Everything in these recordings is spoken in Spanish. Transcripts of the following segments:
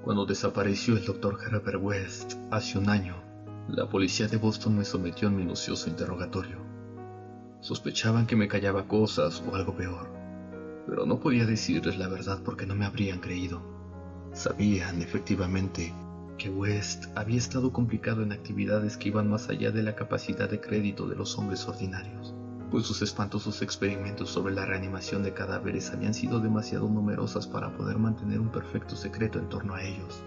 Cuando desapareció el Dr. Herbert West hace un año, la policía de Boston me sometió a un minucioso interrogatorio. Sospechaban que me callaba cosas o algo peor, pero no podía decirles la verdad porque no me habrían creído. Sabían, efectivamente, que West había estado complicado en actividades que iban más allá de la capacidad de crédito de los hombres ordinarios, pues sus espantosos experimentos sobre la reanimación de cadáveres habían sido demasiado numerosas para poder mantener un perfecto secreto en torno a ellos.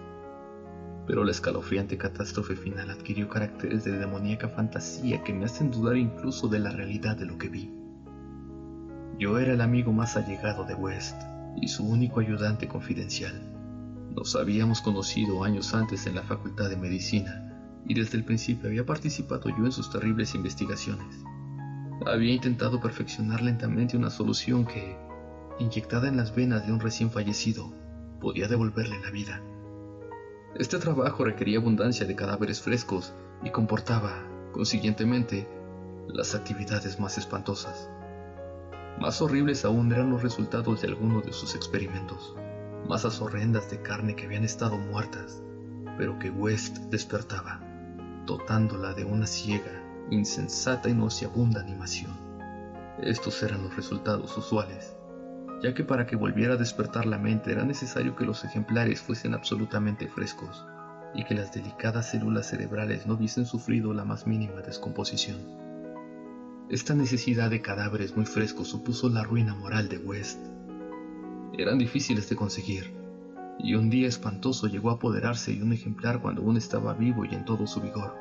Pero la escalofriante catástrofe final adquirió caracteres de demoníaca fantasía que me hacen dudar incluso de la realidad de lo que vi. Yo era el amigo más allegado de West y su único ayudante confidencial. Nos habíamos conocido años antes en la Facultad de Medicina y desde el principio había participado yo en sus terribles investigaciones. Había intentado perfeccionar lentamente una solución que, inyectada en las venas de un recién fallecido, podía devolverle la vida. Este trabajo requería abundancia de cadáveres frescos y comportaba, consiguientemente, las actividades más espantosas. Más horribles aún eran los resultados de algunos de sus experimentos, masas horrendas de carne que habían estado muertas, pero que West despertaba, dotándola de una ciega, insensata y nauseabunda animación. Estos eran los resultados usuales, ya que para que volviera a despertar la mente era necesario que los ejemplares fuesen absolutamente frescos y que las delicadas células cerebrales no hubiesen sufrido la más mínima descomposición. Esta necesidad de cadáveres muy frescos supuso la ruina moral de West. Eran difíciles de conseguir, y un día espantoso llegó a apoderarse de un ejemplar cuando aún estaba vivo y en todo su vigor.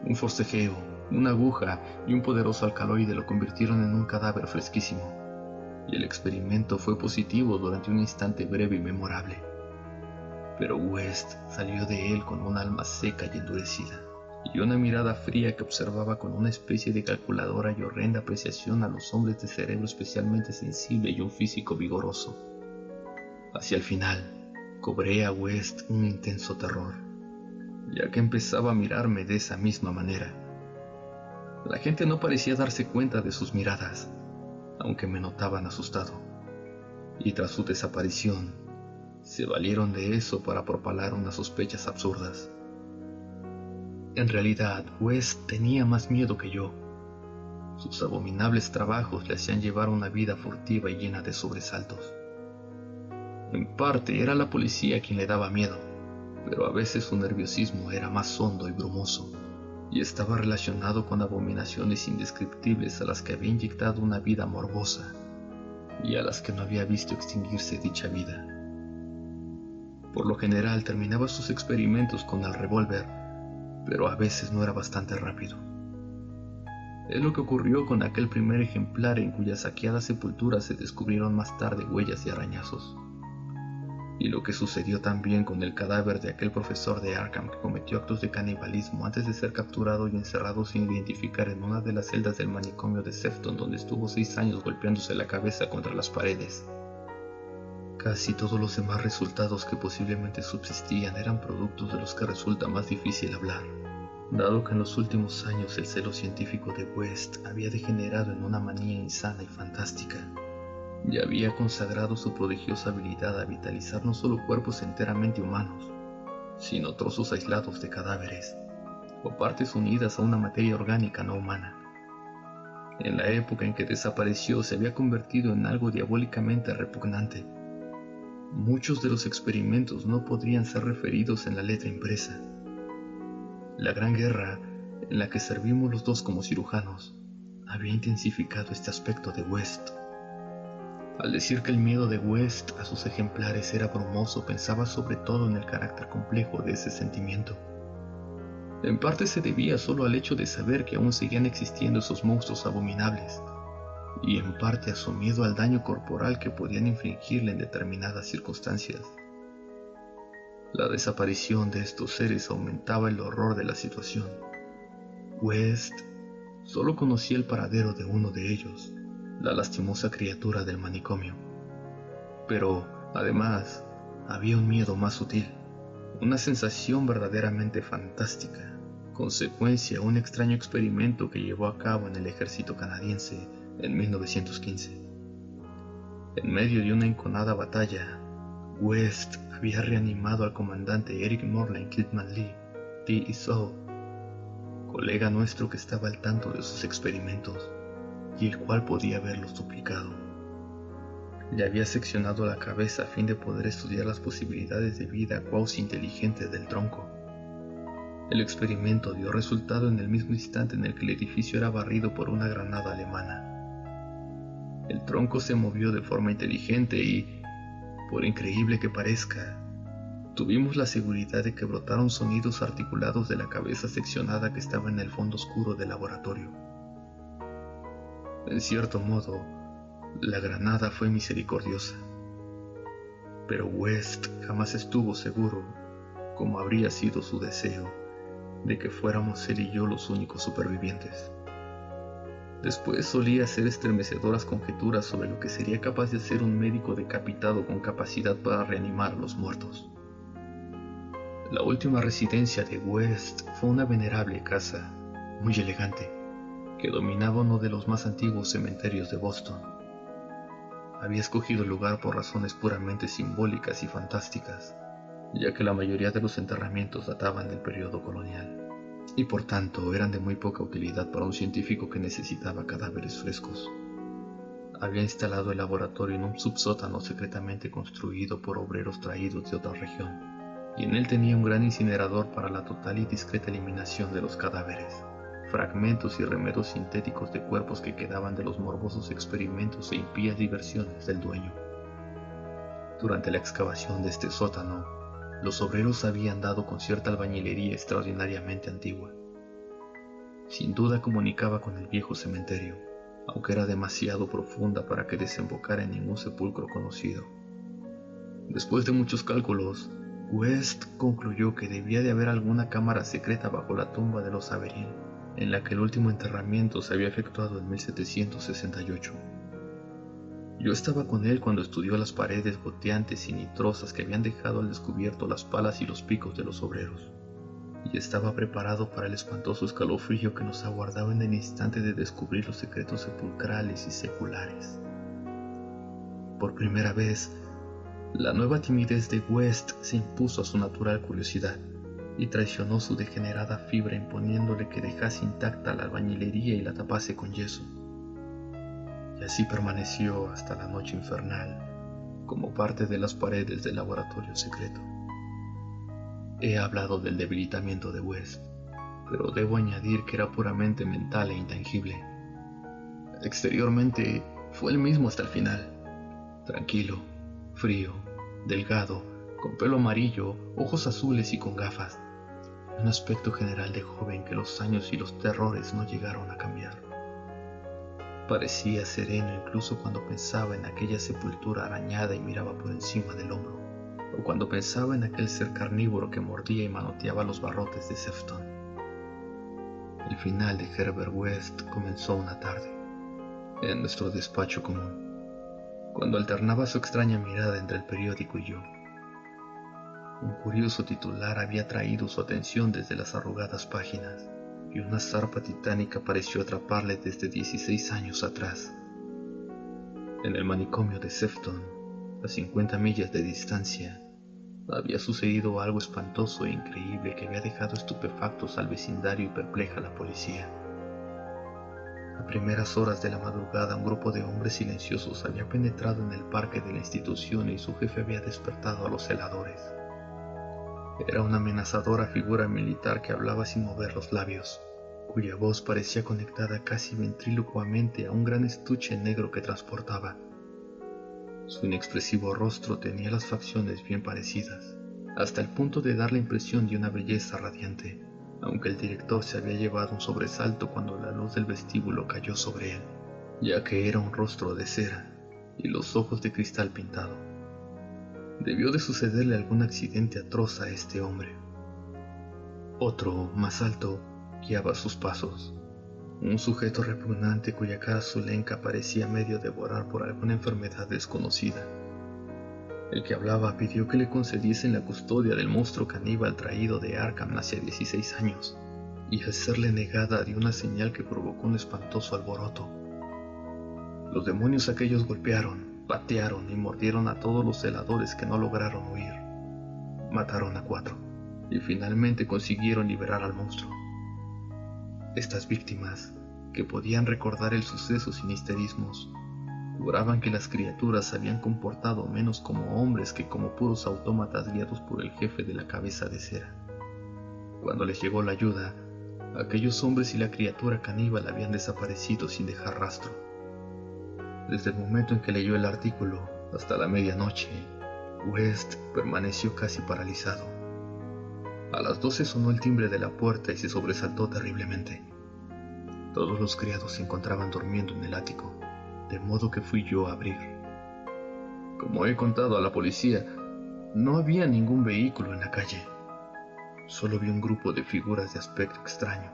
Un forcejeo, una aguja y un poderoso alcaloide lo convirtieron en un cadáver fresquísimo, y el experimento fue positivo durante un instante breve y memorable. Pero West salió de él con un alma seca y endurecida, y una mirada fría que observaba con una especie de calculadora y horrenda apreciación a los hombres de cerebro especialmente sensible y un físico vigoroso. Hacia el final, cobré a West un intenso terror, ya que empezaba a mirarme de esa misma manera. La gente no parecía darse cuenta de sus miradas, aunque me notaban asustado, y tras su desaparición, se valieron de eso para propalar unas sospechas absurdas. En realidad, West tenía más miedo que yo. Sus abominables trabajos le hacían llevar una vida furtiva y llena de sobresaltos. En parte era la policía quien le daba miedo, pero a veces su nerviosismo era más hondo y brumoso, y estaba relacionado con abominaciones indescriptibles a las que había inyectado una vida morbosa y a las que no había visto extinguirse dicha vida. Por lo general terminaba sus experimentos con el revólver, pero a veces no era bastante rápido. Es lo que ocurrió con aquel primer ejemplar en cuya saqueada sepultura se descubrieron más tarde huellas y arañazos. Y lo que sucedió también con el cadáver de aquel profesor de Arkham que cometió actos de canibalismo antes de ser capturado y encerrado sin identificar en una de las celdas del manicomio de Sefton, donde estuvo 6 años golpeándose la cabeza contra las paredes. Casi todos los demás resultados que posiblemente subsistían eran productos de los que resulta más difícil hablar, dado que en los últimos años el celo científico de West había degenerado en una manía insana y fantástica, y había consagrado su prodigiosa habilidad a vitalizar no solo cuerpos enteramente humanos, sino trozos aislados de cadáveres, o partes unidas a una materia orgánica no humana. En la época en que desapareció se había convertido en algo diabólicamente repugnante. Muchos de los experimentos no podrían ser referidos en la letra impresa. La Gran Guerra, en la que servimos los dos como cirujanos, había intensificado este aspecto de West. Al decir que el miedo de West a sus ejemplares era brumoso, pensaba sobre todo en el carácter complejo de ese sentimiento. En parte se debía solo al hecho de saber que aún seguían existiendo esos monstruos abominables, y en parte a su miedo al daño corporal que podían infligirle en determinadas circunstancias. La desaparición de estos seres aumentaba el horror de la situación. West solo conocía el paradero de uno de ellos, la lastimosa criatura del manicomio. Pero, además, había un miedo más sutil, una sensación verdaderamente fantástica, consecuencia de un extraño experimento que llevó a cabo en el ejército canadiense en 1915. En medio de una enconada batalla, West había reanimado al comandante Eric Morland Kidman Lee, D.E.S.O., colega nuestro que estaba al tanto de sus experimentos y el cual podía haberlos duplicado. Le había seccionado la cabeza a fin de poder estudiar las posibilidades de vida cuasi inteligente del tronco. El experimento dio resultado en el mismo instante en el que el edificio era barrido por una granada alemana. El tronco se movió de forma inteligente y, por increíble que parezca, tuvimos la seguridad de que brotaron sonidos articulados de la cabeza seccionada que estaba en el fondo oscuro del laboratorio. En cierto modo, la granada fue misericordiosa, pero West jamás estuvo seguro, como habría sido su deseo, de que fuéramos él y yo los únicos supervivientes. Después solía hacer estremecedoras conjeturas sobre lo que sería capaz de hacer un médico decapitado con capacidad para reanimar a los muertos. La última residencia de West fue una venerable casa, muy elegante, que dominaba uno de los más antiguos cementerios de Boston. Había escogido el lugar por razones puramente simbólicas y fantásticas, ya que la mayoría de los enterramientos databan del periodo colonial, y por tanto eran de muy poca utilidad para un científico que necesitaba cadáveres frescos. Había instalado el laboratorio en un subsótano secretamente construido por obreros traídos de otra región, y en él tenía un gran incinerador para la total y discreta eliminación de los cadáveres, fragmentos y remeros sintéticos de cuerpos que quedaban de los morbosos experimentos e impías diversiones del dueño. Durante la excavación de este sótano, los obreros habían dado con cierta albañilería extraordinariamente antigua. Sin duda comunicaba con el viejo cementerio, aunque era demasiado profunda para que desembocara en ningún sepulcro conocido. Después de muchos cálculos, West concluyó que debía de haber alguna cámara secreta bajo la tumba de los Avery, en la que el último enterramiento se había efectuado en 1768. Yo estaba con él cuando estudió las paredes goteantes y nitrosas que habían dejado al descubierto las palas y los picos de los obreros, y estaba preparado para el espantoso escalofrío que nos aguardaba en el instante de descubrir los secretos sepulcrales y seculares. Por primera vez, la nueva timidez de West se impuso a su natural curiosidad y traicionó su degenerada fibra imponiéndole que dejase intacta la albañilería y la tapase con yeso. Y así permaneció hasta la noche infernal, como parte de las paredes del laboratorio secreto. He hablado del debilitamiento de West, pero debo añadir que era puramente mental e intangible. Exteriormente fue el mismo hasta el final, tranquilo, frío, delgado, con pelo amarillo, ojos azules y con gafas, un aspecto general de joven que los años y los terrores no llegaron a cambiar. Parecía sereno incluso cuando pensaba en aquella sepultura arañada y miraba por encima del hombro, o cuando pensaba en aquel ser carnívoro que mordía y manoteaba los barrotes de Sefton. El final de Herbert West comenzó una tarde, en nuestro despacho común, cuando alternaba su extraña mirada entre el periódico y yo. Un curioso titular había traído su atención desde las arrugadas páginas, y una zarpa titánica pareció atraparle desde 16 años atrás. En el manicomio de Sefton, a 50 millas de distancia, había sucedido algo espantoso e increíble que había dejado estupefactos al vecindario y perpleja a la policía. A primeras horas de la madrugada, un grupo de hombres silenciosos había penetrado en el parque de la institución y su jefe había despertado a los celadores. Era una amenazadora figura militar que hablaba sin mover los labios, cuya voz parecía conectada casi ventrílocuamente a un gran estuche negro que transportaba. Su inexpresivo rostro tenía las facciones bien parecidas, hasta el punto de dar la impresión de una belleza radiante, aunque el director se había llevado un sobresalto cuando la luz del vestíbulo cayó sobre él, ya que era un rostro de cera y los ojos de cristal pintado. Debió de sucederle algún accidente atroz a este hombre. Otro, más alto, guiaba sus pasos. Un sujeto repugnante cuya cara zulenca parecía medio devorar por alguna enfermedad desconocida. El que hablaba pidió que le concediesen la custodia del monstruo caníbal traído de Arkham hacía 16 años, y al serle negada dio una señal que provocó un espantoso alboroto. Los demonios aquellos golpearon, patearon y mordieron a todos los celadores que no lograron huir. mataron a 4 y finalmente consiguieron liberar al monstruo. Estas víctimas, que podían recordar el suceso sin histerismos, juraban que las criaturas se habían comportado menos como hombres que como puros autómatas guiados por el jefe de la cabeza de cera. Cuando les llegó la ayuda, aquellos hombres y la criatura caníbal habían desaparecido sin dejar rastro. Desde el momento en que leyó el artículo hasta la medianoche, West permaneció casi paralizado. A las 12 sonó el timbre de la puerta y se sobresaltó terriblemente. Todos los criados se encontraban durmiendo en el ático, de modo que fui yo a abrir. Como he contado a la policía, no había ningún vehículo en la calle. Solo vi un grupo de figuras de aspecto extraño,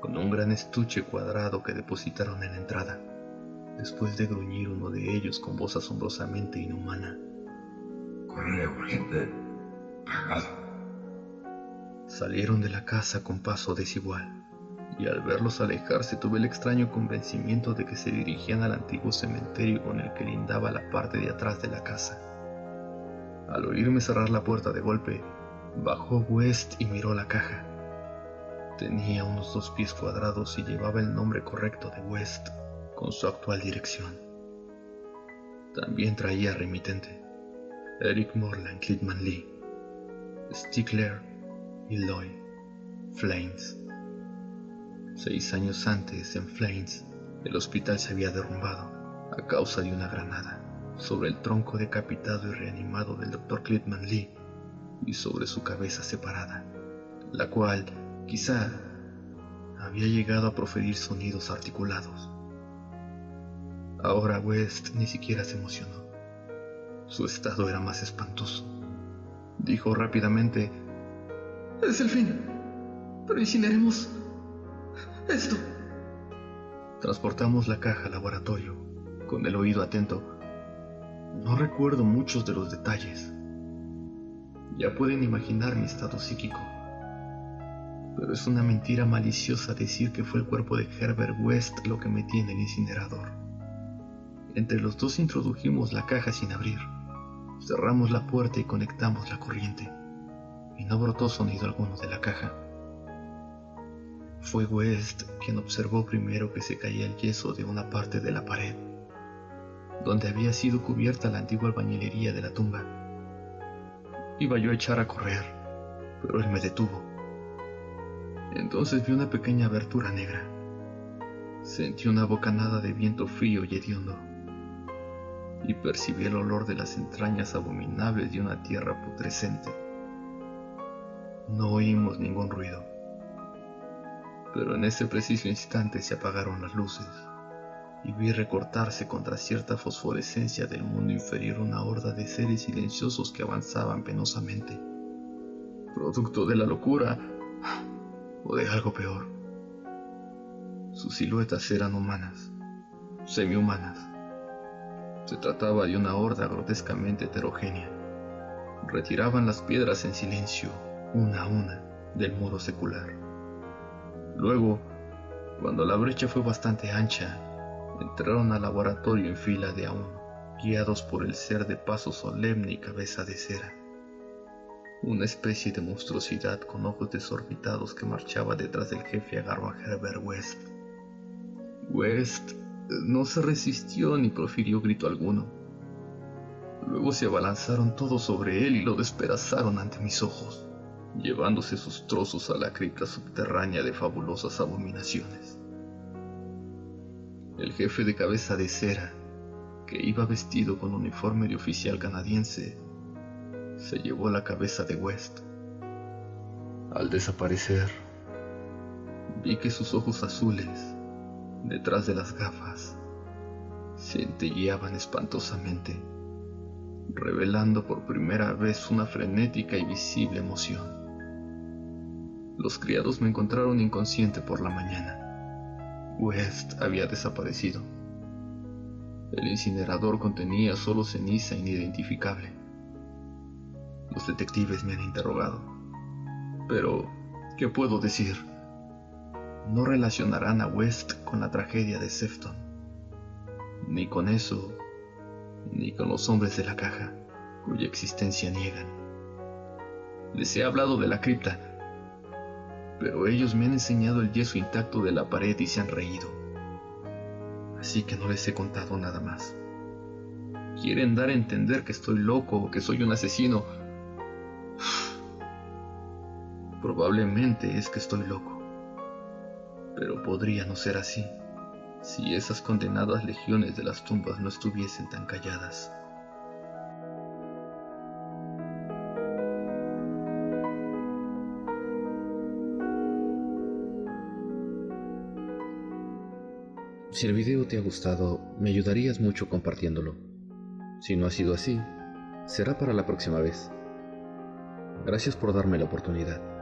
con un gran estuche cuadrado que depositaron en la entrada, después de gruñir uno de ellos con voz asombrosamente inhumana. Correo urgente a casa. Salieron de la casa con paso desigual, y al verlos alejarse tuve el extraño convencimiento de que se dirigían al antiguo cementerio con el que lindaba la parte de atrás de la casa. Al oírme cerrar la puerta de golpe, bajó West y miró la caja. Tenía unos 2 pies cuadrados y llevaba el nombre correcto de West, con su actual dirección. También traía remitente: Eric Morland Clitman Lee, Stickler, Illinois, Flames. 6 años antes, en Flames, el hospital se había derrumbado a causa de una granada sobre el tronco decapitado y reanimado del Dr. Clitman Lee y sobre su cabeza separada, la cual, quizá, había llegado a proferir sonidos articulados. Ahora West ni siquiera se emocionó. Su estado era más espantoso. Dijo rápidamente: «Es el fin, pero incineremos esto». Transportamos la caja al laboratorio, con el oído atento. No recuerdo muchos de los detalles. Ya pueden imaginar mi estado psíquico. Pero es una mentira maliciosa decir que fue el cuerpo de Herbert West lo que metí en el incinerador. Entre los dos introdujimos la caja sin abrir. Cerramos la puerta y conectamos la corriente, y no brotó sonido alguno de la caja. Fue West quien observó primero que se caía el yeso de una parte de la pared, donde había sido cubierta la antigua albañilería de la tumba. Iba yo a echar a correr, pero él me detuvo. Entonces vi una pequeña abertura negra. Sentí una bocanada de viento frío y hediondo, y percibí el olor de las entrañas abominables de una tierra putrescente. No oímos ningún ruido, pero en ese preciso instante se apagaron las luces, y vi recortarse contra cierta fosforescencia del mundo inferior una horda de seres silenciosos que avanzaban penosamente, producto de la locura o de algo peor. Sus siluetas eran humanas, semi-humanas. Se trataba de una horda grotescamente heterogénea. Retiraban las piedras en silencio, una a una, del muro secular. Luego, cuando la brecha fue bastante ancha, entraron al laboratorio en fila de a uno, guiados por el ser de paso solemne y cabeza de cera. Una especie de monstruosidad con ojos desorbitados que marchaba detrás del jefe agarró a Herbert West. West no se resistió ni profirió grito alguno. Luego se abalanzaron todos sobre él y lo despedazaron ante mis ojos, llevándose sus trozos a la cripta subterránea de fabulosas abominaciones. El jefe de cabeza de cera, que iba vestido con uniforme de oficial canadiense, se llevó la cabeza de West. Al desaparecer, vi que sus ojos azules, detrás de las gafas, centelleaban espantosamente, revelando por primera vez una frenética y visible emoción. Los criados me encontraron inconsciente por la mañana. West había desaparecido. El incinerador contenía solo ceniza inidentificable. Los detectives me han interrogado. Pero, ¿qué puedo decir? No relacionarán a West con la tragedia de Sefton. Ni con eso, ni con los hombres de la caja, cuya existencia niegan. Les he hablado de la cripta, pero ellos me han enseñado el yeso intacto de la pared y se han reído. Así que no les he contado nada más. Quieren dar a entender que estoy loco o que soy un asesino. Probablemente es que estoy loco, pero podría no ser así si esas condenadas legiones de las tumbas no estuviesen tan calladas. Si el video te ha gustado, me ayudarías mucho compartiéndolo. Si no ha sido así, será para la próxima vez. Gracias por darme la oportunidad.